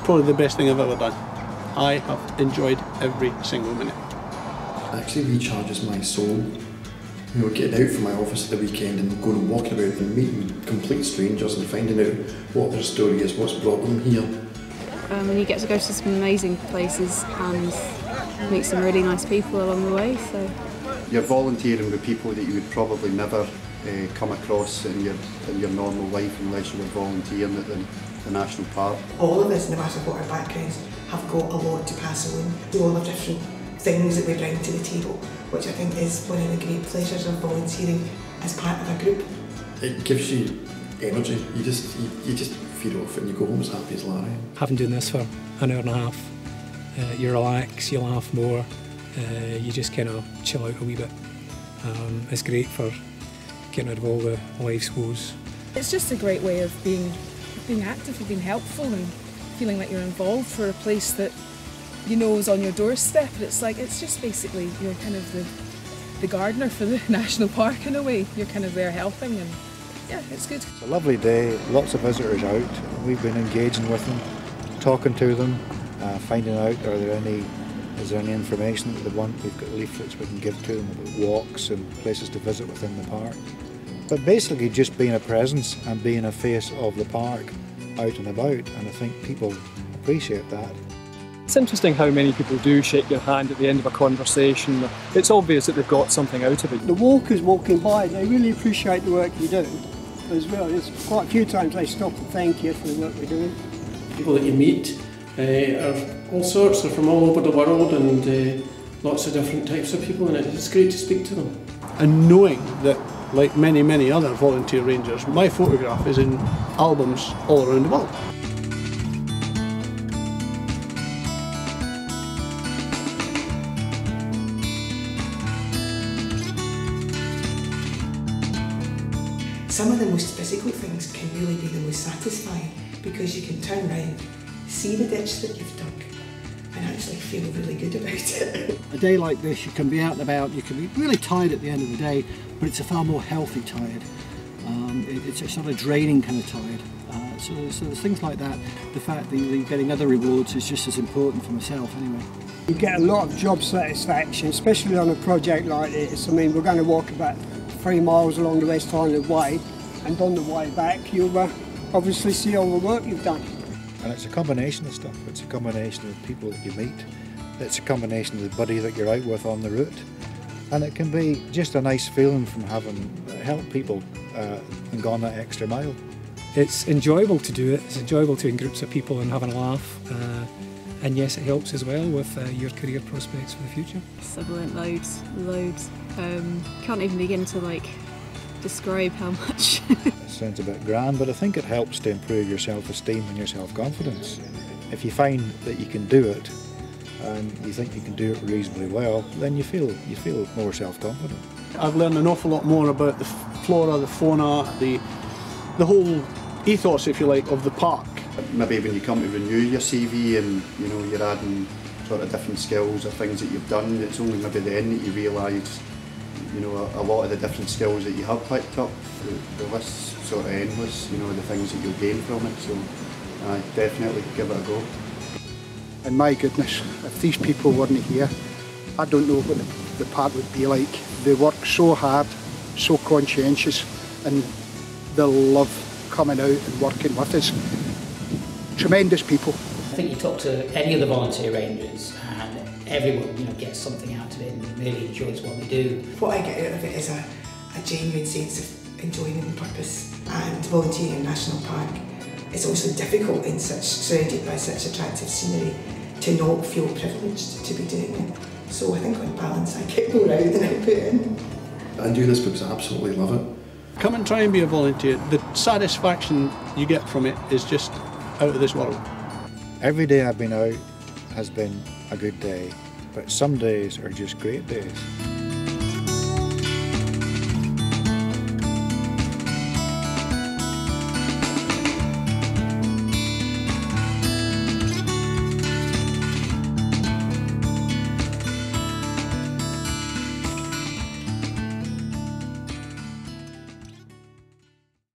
probably the best thing I've ever done. I have enjoyed every single minute. It actually recharges my soul. You know, getting out from my office at the weekend and going and walking about and meeting complete strangers and finding out what their story is, what's brought them here. And you get to go to some amazing places and meet some really nice people along the way. So you're volunteering with people that you would probably never come across in your normal life unless you were volunteering at the national park. All of us, no matter what our backgrounds, have got a lot to pass on. We all have different things that we bring to the table, which I think is one of the great pleasures of volunteering as part of a group. It gives you energy. You just feed off it and you go home as happy as Larry. Having done this for an hour and a half, you relax, you laugh more, you just kind of chill out a wee bit. It's great for getting rid of all the life's woes. It's just a great way of being active, of being helpful and feeling like you're involved for a place that you know is on your doorstep. And it's just basically you're kind of the gardener for the national park in a way. You're kind of there helping, and yeah, it's good. It's a lovely day, lots of visitors out. We've been engaging with them, talking to them, finding out is there any information that they want. We've got leaflets we can give to them about walks and places to visit within the park. But basically just being a presence and being a face of the park out and about, and I think people appreciate that. It's interesting how many people do shake your hand at the end of a conversation. It's obvious that they've got something out of it. The walkers walking by, they really appreciate the work you do as well. There's quite a few times they stop and thank you for the work we're doing. People that you meet are all sorts, they're from all over the world, and lots of different types of people, and it's great to speak to them. And knowing that, like many other volunteer rangers, my photograph is in albums all around the world. Some of the most physical things can really be the most satisfying, because you can turn round, see the ditch that you've dug, and actually feel really good about it. A day like this, you can be out and about, you can be really tired at the end of the day, but it's a far more healthy tired. It's a sort of draining kind of tired. So there's things like that. The fact that you're getting other rewards is just as important for myself anyway. You get a lot of job satisfaction, especially on a project like this. I mean, we're going to walk about 3 miles along the West Highland Way, and on the way back you'll obviously see all the work you've done. And it's a combination of stuff. It's a combination of people that you meet. It's a combination of the buddy that you're out with on the route. And it can be just a nice feeling from having helped people and gone that extra mile. It's enjoyable to do it. It's enjoyable to be in groups of people and having a laugh. And yes, it helps as well with your career prospects for the future. I've learnt loads. Can't even begin to describe how much. It sounds a bit grand, but I think it helps to improve your self-esteem and your self-confidence. If you find that you can do it and you think you can do it reasonably well, then you feel more self-confident. I've learned an awful lot more about the flora, the fauna, the whole ethos, if you like, of the park. Maybe when you come to renew your CV and you're adding sort of different skills or things that you've done, it's only maybe then that you realise a lot of the different skills that you have picked up. The list's sort of endless, the things that you'll gain from it, so definitely give it a go. And my goodness, if these people weren't here, I don't know what the park would be like. They work so hard, so conscientious, and they love coming out and working with us. Tremendous people. I think you talk to any of the volunteer rangers and everyone gets something out of it and really enjoys what we do. What I get out of it is a genuine sense of enjoyment and purpose, and volunteering in National Park is also difficult in surrounded by such attractive scenery to not feel privileged to be doing it. So I think on balance I get more out than I put in. I do this because I absolutely love it. Come and try and be a volunteer. The satisfaction you get from it is just out of this world. Every day I've been out has been a good day, but some days are just great days.